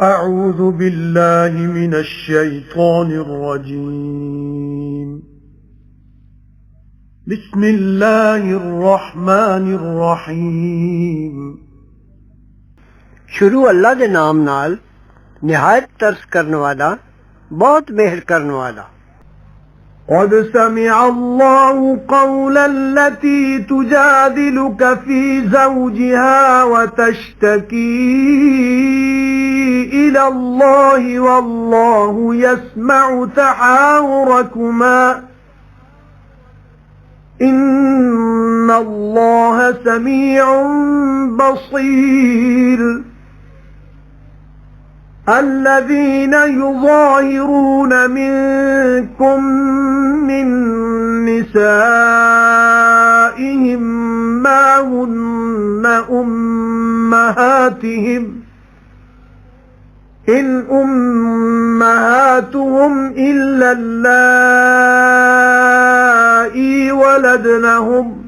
أعوذ بالله من الشيطان الرجيم بسم الله الرحمن الرحيم شروع اللہ دے نام نال نہایت ترس کرنے والا بہت مہر کرنے والا. قد سمع الله قول التي تجادلك في زوجها وتشتكي إلى الله والله يسمع تحاوركما إن الله سميع بصير. الذين يظاهرون منكم من نسائهم ما هن أمهاتهم إن أمهاتهم إلا اللائي ولدنهم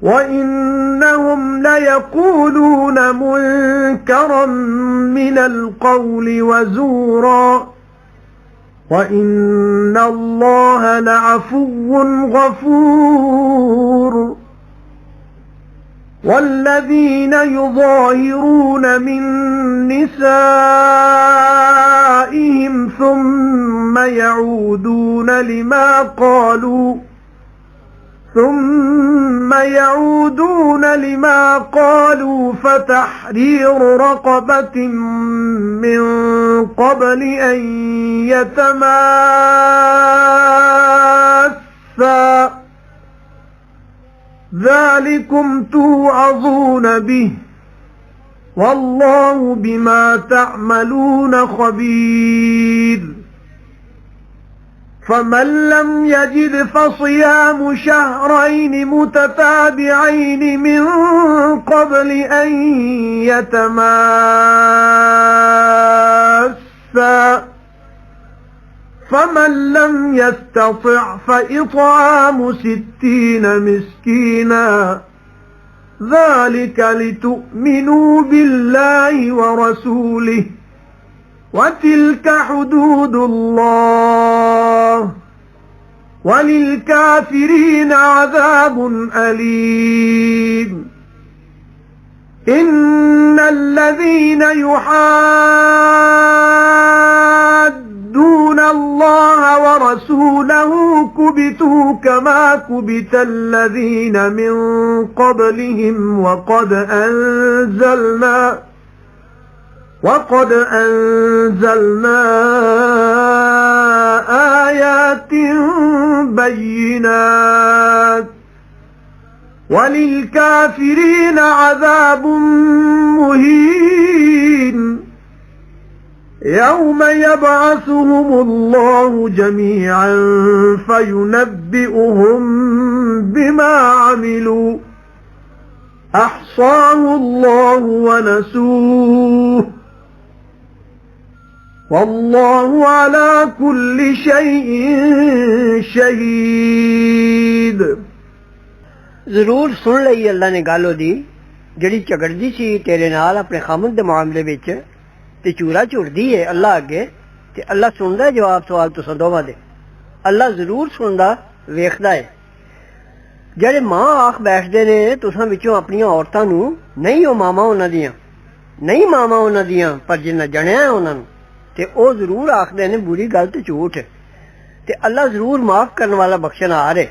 وإنهم ليقولون منكرا من القول وزورا وإن الله لعفو غفور. والذين يظاهرون من نسائهم ثم يعودون لما قالوا فتحرير رقبة من قبل أن يتماسا ذلكم توعظون به والله بما تعملون خبير. فمن لم يجد فصيام شهرين متتابعين من قبل أن يتماسا فمن لم يستطع فإطعام 60 مسكينا ذلك لتؤمنوا بالله ورسوله وتلك حدود الله وللكافرين عذاب أليم. إن الذين يحادون الله ورسوله كبتوا كما كبت الذين من قبلهم وقد أنزلنا آيات بينات وللكافرين عذاب مهين. يوم يبعثهم الله جميعا فينبئهم بما عملوا أحصاه الله ونسوه والله على كل شيء شهيد. ضرور سن لئی اللہ نے گل دی جڑی جھگڑدی سی تیرے نال اپنے خامد دے معاملے وچ تے چورا چھڑدی ہے اللہ اگے تے اللہ سندا ہے جواب سوال تساں دوواں دے. اللہ ضرور سندا ویکھدا ہے. جڑے ماں آخ بیٹھدے نے تساں وچوں اپنی عورتاں نوں نہیں او ماما انہاں دیاں پر جنہ جنیا ہے انہاں نوں تے او ضرور آخدے نے بری گل تے جھوٹ تے اللہ ضرور معاف کرن والا بخشن ہار ہے.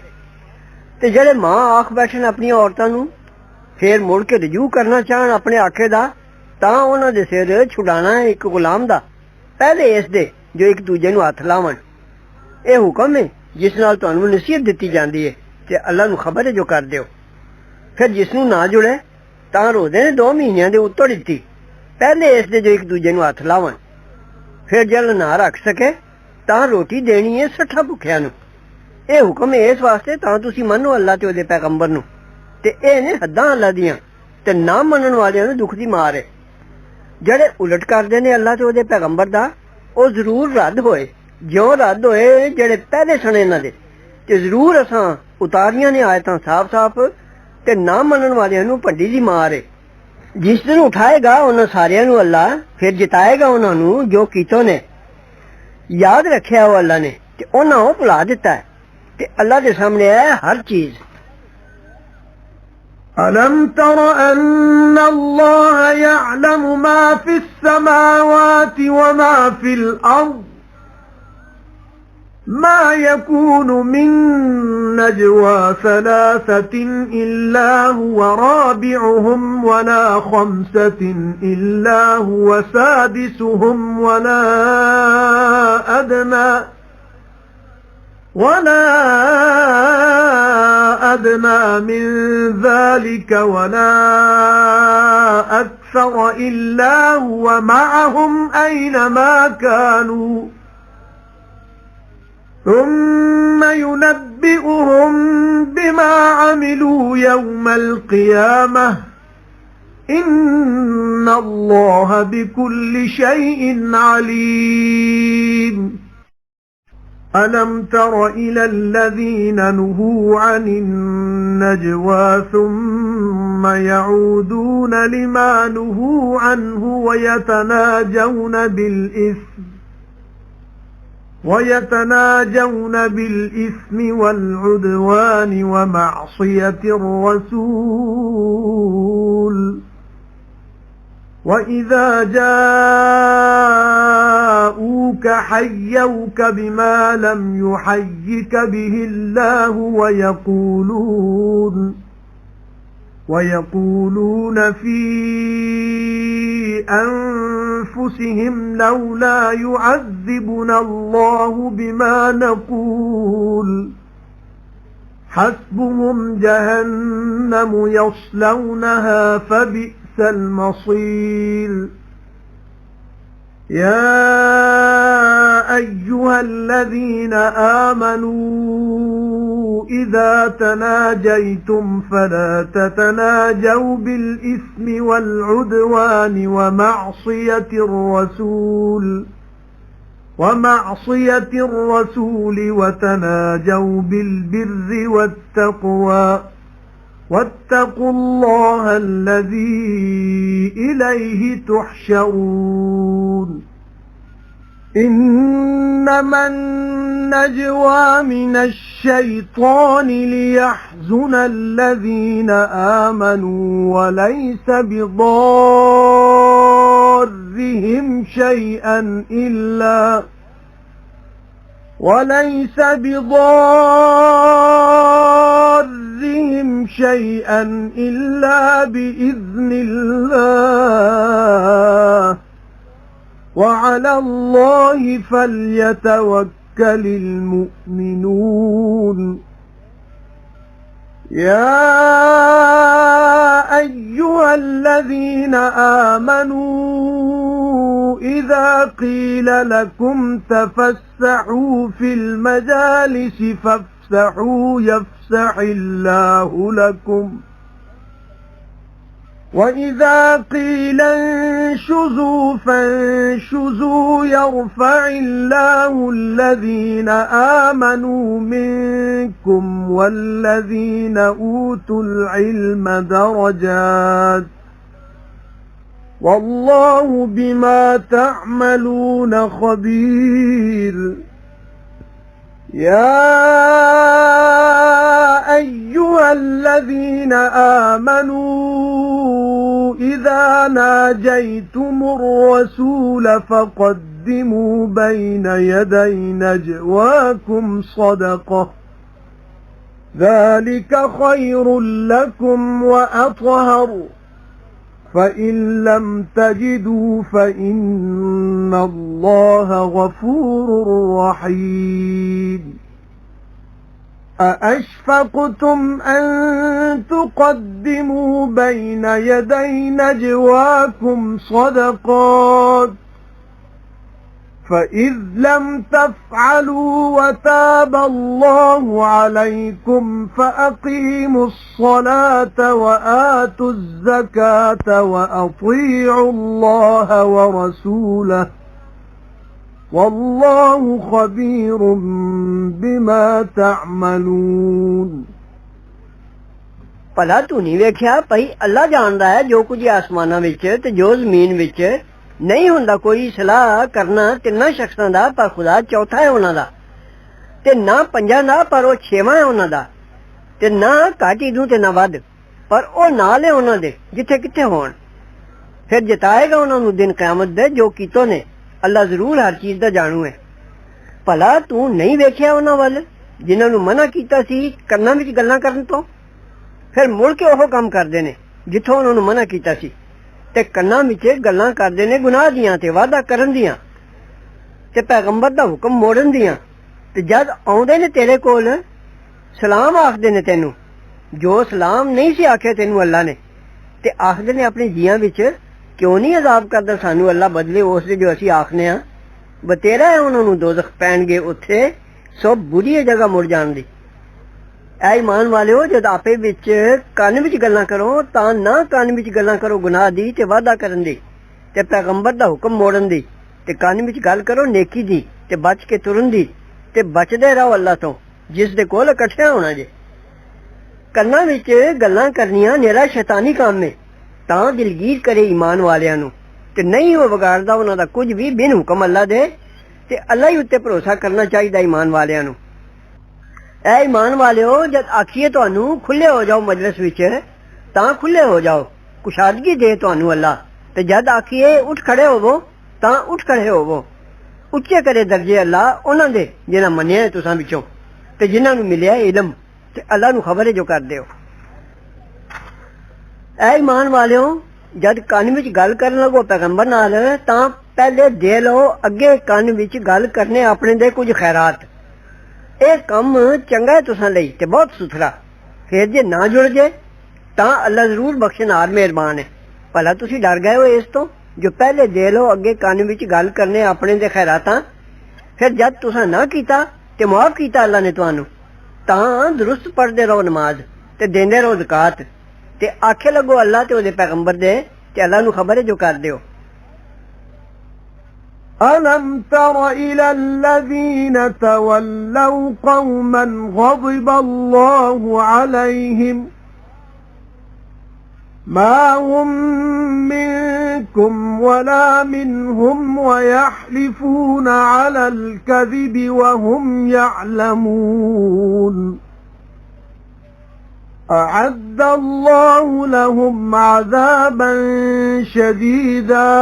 تے جڑے ماں آخ بیٹھن اپنی عورتاں نوں پھر مڑ کے رجوع کرنا چاہن اپنے آکھے دا تاں انہاں دے سر چھڑانا ہے ایک غلام دا پہلے اس دے جو ایک دوجے نوں ہاتھ لاون. اے حکم ہے جس نال تانوں نصیحت دتی جاندی ہے تے اللہ نوں خبر ہے جو کر دیو. پھر جس نوں نہ جڑے تاں روزے نے 2 مہینیاں دے اتوں دتی پہلے اس دے جو ایک دوجے نوں ہاتھ لاون. پھر جل نہ رکھ سکے تاں روٹی دینی ہے 60 بھکھیاں نوں. اے حکم ہے اس واسطے تاں تسی منو اللہ تے دے پیغمبر نوں تے اے نے حداں اللہ دیاں تے نہ منن والیاں نوں دکھ دی مار ہے. جڑے الٹ کردے نے اللہ تے دے پیغمبر دا او ضرور رد ہوئے جو رد ہوئے جڑے پہلے سنے نہ دے تے ضرور اساں اتاریاں نے آیتاں صاف صاف تے نہ منن والیاں نوں پنڈی دی مار ہے. जिस दिन उठाएगा उन्होंने सारियां नू अल्लाह, फिर जिताएगा उन्होंने जो कीतों ने याद रखिया वो अल्लाह ने ते उन्होंने वो भुला दिता है ते अल्लाह के सामने है हर चीज। ألم تر أن الله يعلم ما في السماوات وما في الأرض ما يكون من نجوى ثلاثة إلا هو رابعهم ولا خمسة إلا هو سادسهم ولا أدنى من ذلك ولا أكثر إلا هو معهم أينما كانوا ثم ينبئهم بما عملوا يوم القيامة إن الله بكل شيء عليم ألم تر إلى الذين نهوا عن النجوى ثم يعودون لما نهوا عنه ويتناجون بالإثم والعدوان ومعصية الرسول وإذا جاءوك حيوك بما لم يحيك به الله ويقولون في أنفسهم لولا يعذبنا الله بما نقول حسبهم جهنم يصلونها فبئس المصير يا أيها الذين آمنوا إذا تناجيتم فلا تتناجوا بالإثم والعدوان ومعصية الرسول وتناجوا بالبر والتقوى واتقوا الله الذي إليه تحشرون إنما النجوى من الشيطان ليحزن الذين آمنوا وليس بضارهم شيئا إلا بإذن الله وعلى الله فليتوكل المؤمنون يا أيها الذين آمنوا إذا قيل لكم تفسحوا في المجالس فافسحوا يفسح الله لكم وإذا قيل انشزوا فانشزوا يرفع الله الذين آمنوا منكم والذين أوتوا العلم درجات والله بما تعملون خبير يا أيها الذين آمنوا إذا ناجيتم الرسول فقدموا بين يدي نجواكم صدقة ذلك خير لكم وأطهر فإن لم تجدوا فإن الله غفور رحيم أأشفقتم أن تقدموا بين يدي نجواكم صدقات فإذ لم تفعلوا وتاب الله عليكم فأقيموا الصلاة وآتوا الزكاة وأطيعوا الله ورسوله والله خبير بما تعملون ਭਲਾ ਤੂੰ ਨਹੀਂ ਵੇਖਿਆ ਭਈ ਅੱਲਾ ਜਾਣਦਾ ਹੈ ਜੋ ਕੁਝ ਆਸਮਾਨਾਂ ਵਿੱਚ ਤੇ ਜੋ ਜ਼ਮੀਨ ਵਿੱਚ। ਨਹੀਂ ਹੁੰਦਾ ਕੋਈ ਸਲਾਹ ਕਰਨਾ ਤਿੰਨਾਂ ਸ਼ਖਸਾਂ ਦਾ, ਪਰ ਖੁਦਾ ਚੌਥਾ ਹੈ ਉਹਨਾਂ ਦਾ, ਤੇ ਨਾ ਪੰਜਾਂ ਦਾ ਪਰ ਉਹ ਛੇਵਾਂ ਹੈ ਉਹਨਾਂ ਦਾ, ਤੇ ਨਾ ਘੱਟ ਇਦੋਂ ਤੇ ਨਾ ਵੱਧ, ਪਰ ਉਹ ਨਾਲ ਹੈ ਉਹਨਾਂ ਦੇ ਜਿੱਥੇ ਕਿੱਥੇ ਹੋਣ। ਫਿਰ ਜਿਤਾਏਗਾ ਉਹਨਾਂ ਨੂੰ ਦਿਨ ਕਿਆਮਤ ਦੇ ਜੋ ਕੀਤੋ ਨੇ। ਅੱਲਾ ਜ਼ਰੂਰ ਹਰ ਚੀਜ਼ ਦਾ ਜਾਣੂ ਹੈ। ਭਲਾ ਤੂੰ ਨਹੀਂ ਵੇਖਿਆ ਉਹਨਾਂ ਵੱਲ ਜਿਨ੍ਹਾਂ ਨੂੰ ਮਨਾ ਕੀਤਾ ਸੀ ਕੰਨਾਂ ਵਿੱਚ ਗੱਲਾਂ ਕਰਨ ਤੋਂ, ਫਿਰ ਮੁੜ ਕੇ ਉਹ ਕੰਮ ਕਰਦੇ ਨੇ ਜਿੱਥੋਂ ਉਹਨਾਂ ਨੂੰ ਮਨਾ ਕੀਤਾ ਸੀ, ਤੇ ਕੰਨਾਂ ਵਿੱਚ ਗੱਲਾਂ ਕਰਦੇ ਨੇ ਗੁਨਾਹ ਦੀਆਂ ਤੇ ਵਾਅਦਾ ਕਰਨ ਦੀਆਂ ਤੇ ਪੈਗੰਬਰ ਦਾ ਹੁਕਮ ਮੋੜਨ ਦੀਆਂ। ਤੇ ਜਦ ਆਉਂਦੇ ਨੇ ਤੇਰੇ ਕੋਲ ਸਲਾਮ ਆਖਦੇ ਨੇ ਤੈਨੂੰ ਜੋ ਸਲਾਮ ਨਹੀਂ ਸੀ ਆਖਿਆ ਤੈਨੂੰ ਅੱਲਾ ਨੇ, ਤੇ ਆਖਦੇ ਨੇ ਆਪਣੇ ਜੀਆਂ ਵਿੱਚ ਕਿਉਂ ਨਹੀਂ ਅਜ਼ਾਬ ਕਰਦਾ ਸਾਨੂੰ ਅੱਲਾ ਬਦਲੇ ਉਸ ਦੇ ਜੋ ਅਸੀਂ ਆਖਨੇ ਆ। ਬਤੇਰਾ ਹੈ ਉਹਨਾਂ ਨੂੰ ਦੋਜ਼ਖ ਪੈਣਗੇ ਉੱਥੇ, ਸਭ ਬੁਰੀ ਜਗ੍ਹਾ ਮੁੜ ਜਾਣ ਦੀ। ਐ ਈਮਾਨ ਵਾਲਿਓ, ਜਦ ਆਪੇ ਵਿੱਚ ਕੰਨ ਵਿੱਚ ਗੱਲਾਂ ਕਰੋ ਤਾਂ ਨਾ ਕੰਨ ਵਿੱਚ ਗੱਲਾਂ ਕਰੋ ਗੁਨਾਹ ਦੀ ਤੇ ਵਾਅਦਾ ਕਰਨ ਦੀ ਤੇ ਪੈਗੰਬਰ ਦਾ ਹੁਕਮ ਮੋੜਨ ਦੀ, ਤੇ ਕੰਨ ਵਿੱਚ ਗੱਲ ਕਰੋ ਨੇਕੀ ਦੀ ਤੇ ਬਚ ਕੇ ਤੁਰਨ ਦੀ, ਤੇ ਬਚਦੇ ਰਹੋ ਅੱਲਾ ਤੋਂ ਜਿਸ ਦੇ ਕੋਲ ਇਕੱਠਿਆਂ ਹੋਣਾ ਜੇ। ਕੰਨਾਂ ਵਿੱਚ ਗੱਲਾਂ ਕਰਨੀਆਂ ਨਿਰਾ ਸ਼ੈਤਾਨੀ ਕੰਮ ਹੈ ਤਾਂ ਦਿਲਗੀਰ ਕਰੇ ਈਮਾਨ ਵਾਲਿਆਂ ਨੂੰ, ਤੇ ਨਹੀਂ ਉਹ ਵਿਗਾੜਦਾ ਉਹਨਾਂ ਦਾ ਕੁਝ ਵੀ ਬਿਨ ਹੁਕਮ ਅੱਲਾ ਦੇ, ਤੇ ਅੱਲਾ ਹੀ ਉੱਤੇ ਭਰੋਸਾ ਕਰਨਾ ਚਾਹੀਦਾ ਈਮਾਨ ਵਾਲਿਆਂ ਨੂੰ। ਐ ਈਮਾਨ ਵਾਲਿਓ, ਜਦ ਆਖੀਏ ਤੁਹਾਨੂੰ ਖੁੱਲੇ ਹੋ ਜਾਓ ਮਜਲਿਸ ਵਿੱਚ ਤਾਂ ਖੁੱਲੇ ਹੋ ਜਾਓ, ਕੁਸ਼ਾਦਗੀ ਦੇ ਤੁਹਾਨੂੰ ਅੱਲਾ, ਤੇ ਜਦ ਆਖੀਏ ਉੱਠ ਖੜੇ ਹੋਵੋ ਤਾਂ ਉੱਠ ਖੜੇ ਹੋਵੋ। ਉੱਚੇ ਕਰੇ ਦਰਜੇ ਅੱਲਾ ਉਹਨਾਂ ਦੇ ਜਿਨ੍ਹਾਂ ਮੰਨਿਆ ਤੁਸਾਂ ਵਿੱਚੋਂ ਤੇ ਜਿਨ੍ਹਾਂ ਨੂੰ ਮਿਲਿਆ ਇਲਮ, ਤੇ ਅੱਲਾ ਨੂੰ ਖਬਰ ਹੈ ਜੋ ਕਰਦੇ ਹੋ। ਐ ਈਮਾਨ ਵਾਲਿਓ, ਜਦ ਕੰਨ ਵਿੱਚ ਗੱਲ ਕਰਨ ਲੱਗੋ ਪੈਗੰਬਰ ਨਾਲ ਤਾਂ ਪਹਿਲੇ ਦੇ ਲਓ ਅੱਗੇ ਕੰਨ ਵਿੱਚ ਗੱਲ ਕਰਨੇ ਆਪਣੇ ਦੇ ਕੁਝ ਖੈਰਾਤ। ਇਹ ਕੰਮ ਚੰਗਾ ਹੈ ਤੁਸਾਂ ਲਈ ਤੇ ਬਹੁਤ ਸੁਥਰਾ। ਫਿਰ ਜੇ ਨਾ ਜੁੜ ਜੇ ਤਾਂ ਅੱਲਾ ਜ਼ਰੂਰ ਬਖਸ਼ਣਹਾਰ ਮਿਹਰਬਾਨ ਹੈ। ਭਲਾ ਤੁਸੀਂ ਡਰ ਗਏ ਹੋ ਇਸ ਤੋਂ ਜੋ ਪਹਿਲੇ ਦੇ ਲਓ ਅੱਗੇ ਕੰਨ ਵਿੱਚ ਗੱਲ ਕਰਨੇ ਆਪਣੇ ਦੇ ਖੈਰਾਤਾਂ। ਫਿਰ ਜਦ ਤੁਸਾਂ ਨਾ ਕੀਤਾ ਤੇ ਮੁਆਫ ਕੀਤਾ ਅੱਲਾ ਨੇ ਤੁਹਾਨੂੰ, ਤਾਂ ਦਰੁਸਤ ਪੜ੍ਹਦੇ ਰਹੋ ਨਮਾਜ਼ ਤੇ ਦਿੰਦੇ ਰਹੋ ਜ਼ਕਾਤ, ਤੇ ਆਖੇ ਲੱਗੋ ਅੱਲਾ ਤੇ ਉਹਦੇ ਪੈਗੰਬਰ ਦੇ, ਤੇ ਅੱਲਾ ਨੂੰ ਖਬਰ ਹੈ ਜੋ ਕਰਦੇ ਹੋ। أَلَمْ تَرَ إِلَى الَّذِينَ تَوَلَّوْا قَوْمًا غَضِبَ اللَّهُ عَلَيْهِمْ مَا هُمْ مِنكُمْ وَلَا مِنْهُمْ وَيَحْلِفُونَ عَلَى الْكَذِبِ وَهُمْ يَعْلَمُونَ أَعَدَّ اللَّهُ لَهُمْ عَذَابًا شَدِيدًا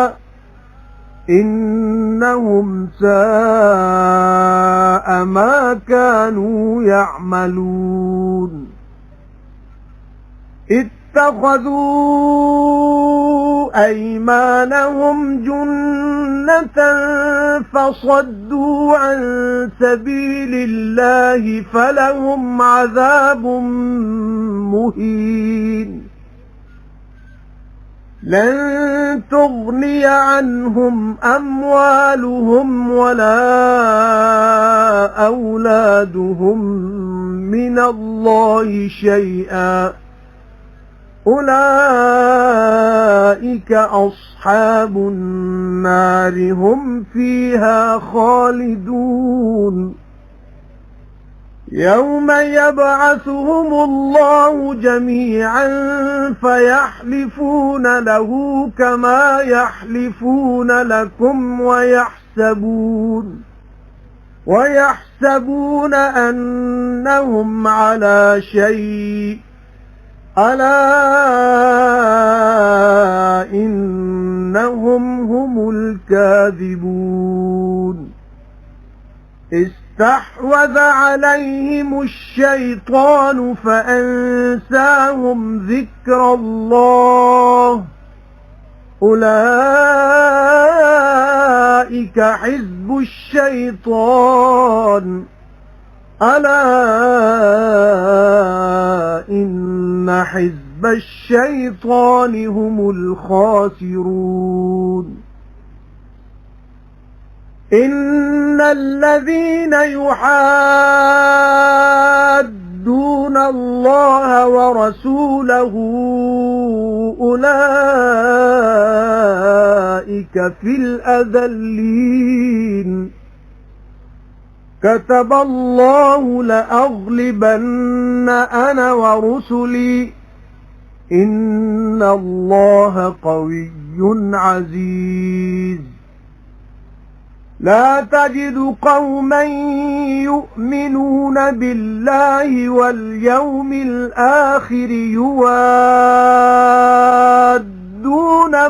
إِنَّهُمْ سَاءَ مَا كَانُوا يَعْمَلُونَ اتَّخَذُوا أَيْمَانَهُمْ جُنَّةً فَصَدُّوا عَن سَبِيلِ اللَّهِ فَلَهُمْ عَذَابٌ مُهِينٌ لَن تُغْنِيَ عَنْهُمْ أَمْوَالُهُمْ وَلَا أَوْلَادُهُمْ مِنَ اللَّهِ شَيْئًا أُولَئِكَ أَصْحَابُ النَّارِ هُمْ فِيهَا خَالِدُونَ يَوْمَ يَبْعَثُهُمُ اللَّهُ جَمِيعًا فَيَحْلِفُونَ لَهُ كَمَا يَحْلِفُونَ لَكُمْ وَيَحْسَبُونَ أَنَّهُمْ عَلَى شَيْءٍ أَلَا إِنَّهُمْ هُمُ الْكَاذِبُونَ استحوذ عليهم الشيطان فأنساهم ذكر الله أولئك حزب الشيطان ألا إن حزب الشيطان هم الخاسرون إن الذين يحادون الله ورسوله أولئك في الأذلين كتب الله لأغلبن أنا ورسلي إن الله قوي عزيز لا تجد قوما يؤمنون بالله واليوم الآخر يوادون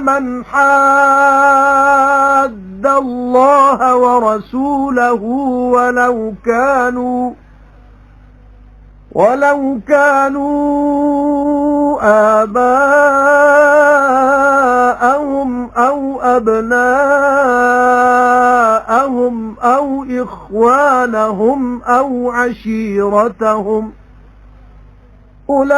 من حاد الله ورسوله ولو كانوا آباءهم أو أبناءهم أو إخوانهم أو عشيرتهم أولئك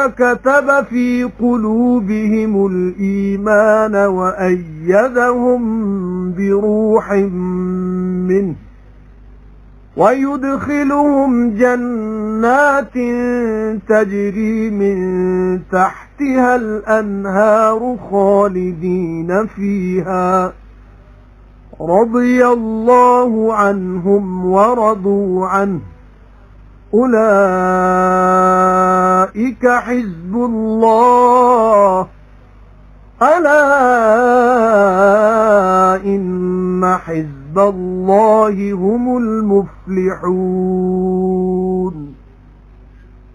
كتب في قلوبهم الإيمان وأيدهم بروح منه ويدخلهم جنات تجري من تحتها الأنهار خالدين فيها رضي الله عنهم ورضوا عنه أولئك حزب الله ألا إن حزب الله هم المفلحون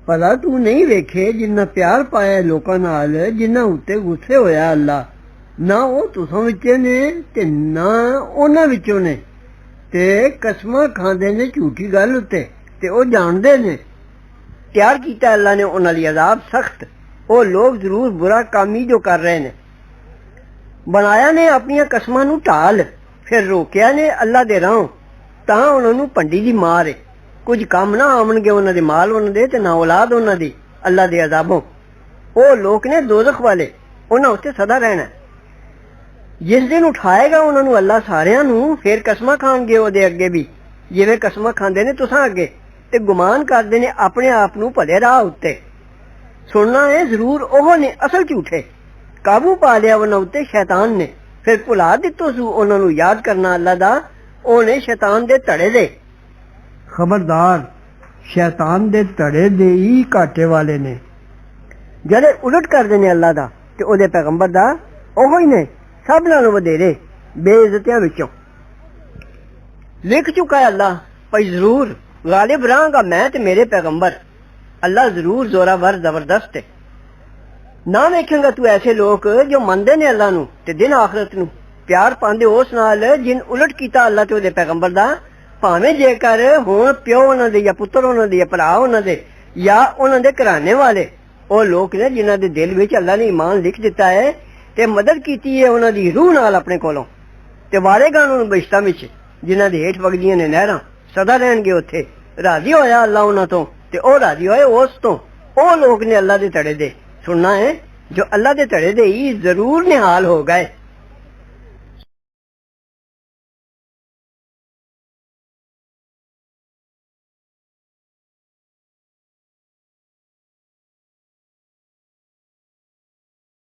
ਭਲਾ ਤੂੰ ਨਹੀਂ ਵੇਖੇ ਜਿੰਨਾ ਪਿਆਰ ਪਾਇਆ ਲੋਕਾਂ ਨਾਲ ਜਿੰਨਾ ਉੱਤੇ ਗੁੱਸੇ ਹੋਇਆ ਅੱਲਾ ਨਾ ਉਹ ਤੁਸਾਂ ਵਿੱਚੋਂ ਨੇ ਤੇ ਨਾ ਉਹਨਾਂ ਵਿੱਚੋਂ ਨੇ ਤੇ ਕਸਮਾਂ ਖਾਂਦੇ ਨੇ ਝੂਠੀ ਗੱਲ ਉੱਤੇ ਤੇ ਉਹ ਜਾਣਦੇ ਨੇ ਤਿਆਰ ਕੀਤਾ ਅੱਲਾ ਨੇ ਉਹਨਾਂ ਲਈ ਅਜ਼ਾਬ ਸਖਤ ਉਹ ਲੋਕ ਜ਼ਰੂਰ ਬੁਰਾ ਕੰਮ ਹੀ ਜੋ ਕਰ ਰਹੇ ਨੇ ਬਣਾਇਆ ਨੇ ਆਪਣੀਆਂ ਕਸਮਾਂ ਨੂੰ ਢਾਲ ਫਿਰ ਰੋਕਿਆ ਨੇ ਅੱਲਾ ਦੇ ਰਾਹ ਤਾਂ ਉਹਨਾਂ ਨੂੰ ਭੰਡੀ ਦੀ ਮਾਰ ਹੈ ਕੁਝ ਕੰਮ ਨਾ ਆਉਣਗੇ ਉਹਨਾਂ ਦੇ ਮਾਲ ਉਹਨਾਂ ਦੇ ਤੇ ਨਾ ਔਲਾਦ ਉਹਨਾਂ ਦੀ ਅੱਲਾ ਦੇ ਅਜ਼ਾਬੋਂ ਉਹ ਲੋਕ ਨੇ ਦੋਜ਼ਖ ਵਾਲੇ ਉਹਨਾਂ ਉੱਤੇ ਸਦਾ ਰਹਿਣਾ ਜਿਸ ਦਿਨ ਉਠਾਏਗਾ ਉਹਨਾਂ ਨੂੰ ਅੱਲਾ ਸਾਰਿਆਂ ਨੂੰ ਫਿਰ ਕਸਮਾਂ ਖਾਣਗੇ ਉਹਦੇ ਅੱਗੇ ਵੀ ਜਿਵੇਂ ਕਸਮਾਂ ਖਾਂਦੇ ਨੇ ਤੁਸਾਂ ਅੱਗੇ ਤੇ ਗੁਮਾਨ ਕਰਦੇ ਨੇ ਆਪਣੇ ਆਪ ਨੂੰ ਭਲੇ ਰਾਹ ਉੱਤੇ ਸੁਣਨਾ ਹੈ ਜ਼ਰੂਰ ਉਹ ਨੇ ਅਸਲ ਝੂਠੇ ਕਾਬੂ ਪਾ ਲਿਆ ਉਹਨਾਂ ਉੱਤੇ ਸ਼ੈਤਾਨ ਨੇ ਫਿਰ ਭੁਲਾ ਦਿੱਤੋ ਸੂ ਉਹਨਾਂ ਨੂੰ ਯਾਦ ਕਰਨਾ ਅੱਲਾ ਦਾ ਉਹਨੇ ਸ਼ੈਤਾਨ ਦੇ ਧੜੇ ਦੇ ਖਬਰਦਾਰ ਸ਼ੈਤਾਨ ਦੇ ਧੜੇ ਦੇ ਹੀ ਘਾਟੇ ਵਾਲੇ ਨੇ ਜਿਹੜੇ ਉਲਟ ਕਰਦੇ ਨੇ ਅੱਲਾ ਦਾ ਤੇ ਉਹਦੇ ਪੈਗੰਬਰ ਦਾ ਉਹੋ ਹੀ ਨੇ ਸਭ ਨਾਲੋਂ ਵਧੇਰੇ ਬੇਇੱਜ਼ਤੀਆਂ ਵਿੱਚੋਂ ਲਿਖ ਚੁੱਕਾ ਹੈ ਅੱਲਾ ਭਾਈ ਜ਼ਰੂਰ ਗਾਲਿਬ ਰਹਾਂਗਾ ਮੈਂ ਤੇ ਮੇਰੇ ਪੈਗੰਬਰ ਅੱਲਾ ਜ਼ਰੂਰ ਜ਼ੋਰਾਵਰ ਜ਼ਬਰਦਸਤ ਹੈ ਨਾ ਵੇਖੇਂਗਾ ਤੂੰ ਐਸੇ ਲੋਕ ਜੋ ਮੰਨਦੇ ਨੇ ਅੱਲਾ ਨੂੰ ਤੇ ਦਿਨ ਆਖਰਤ ਨੂੰ ਪਿਆਰ ਪਾਉਂਦੇ ਉਸ ਨਾਲ ਜਿਨ ਉਲਟ ਕੀਤਾ ਅੱਲਾ ਤੇ ਉਹਦੇ ਪੈਗੰਬਰ ਦਾ ਭਾਵੇਂ ਜੇਕਰ ਹੁਣ ਪਿਓ ਉਹਨਾਂ ਦੇ ਜਾਂ ਪੁੱਤਰ ਉਹਨਾਂ ਦੇ ਜਾਂ ਭਰਾ ਉਹਨਾਂ ਦੇ ਜਾਂ ਉਹਨਾਂ ਦੇ ਘਰਾਣੇ ਵਾਲੇ ਉਹ ਲੋਕ ਨੇ ਜਿਨ੍ਹਾਂ ਦੇ ਦਿਲ ਵਿੱਚ ਅੱਲਾ ਨੇ ਈਮਾਨ ਲਿਖ ਦਿੱਤਾ ਹੈ ਤੇ ਮਦਦ ਕੀਤੀ ਹੈ ਉਹਨਾਂ ਦੀ ਰੂਹ ਨਾਲ ਆਪਣੇ ਕੋਲੋਂ ਤੇ ਵਾਰੇਗਾ ਉਹਨਾਂ ਨੂੰ ਬਹਿਸ਼ਤਾਂ ਵਿੱਚ ਜਿਨ੍ਹਾਂ ਦੇ ਹੇਠ ਵਗਦੀਆਂ ਨੇ ਨਹਿਰਾਂ ਸਦਾ ਰਹਿਣਗੇ ਉੱਥੇ ਰਾਜ਼ੀ ਹੋਇਆ ਅੱਲਾ ਉਹਨਾਂ ਤੋਂ ਤੇ ਉਹ ਰਾਜ਼ੀ ਹੋਏ ਉਸ ਤੋਂ ਉਹ ਲੋਕ ਨੇ ਅੱਲਾ ਦੇ ਧੜੇ ਦੇ ਸੁਣਨਾ ਹੈ ਜੋ ਅੱਲਾ ਦੇ ਧੜੇ ਦੇ ਹੀ ਜ਼ਰੂਰ ਨਿਹਾਲ ਹੋ ਗਏ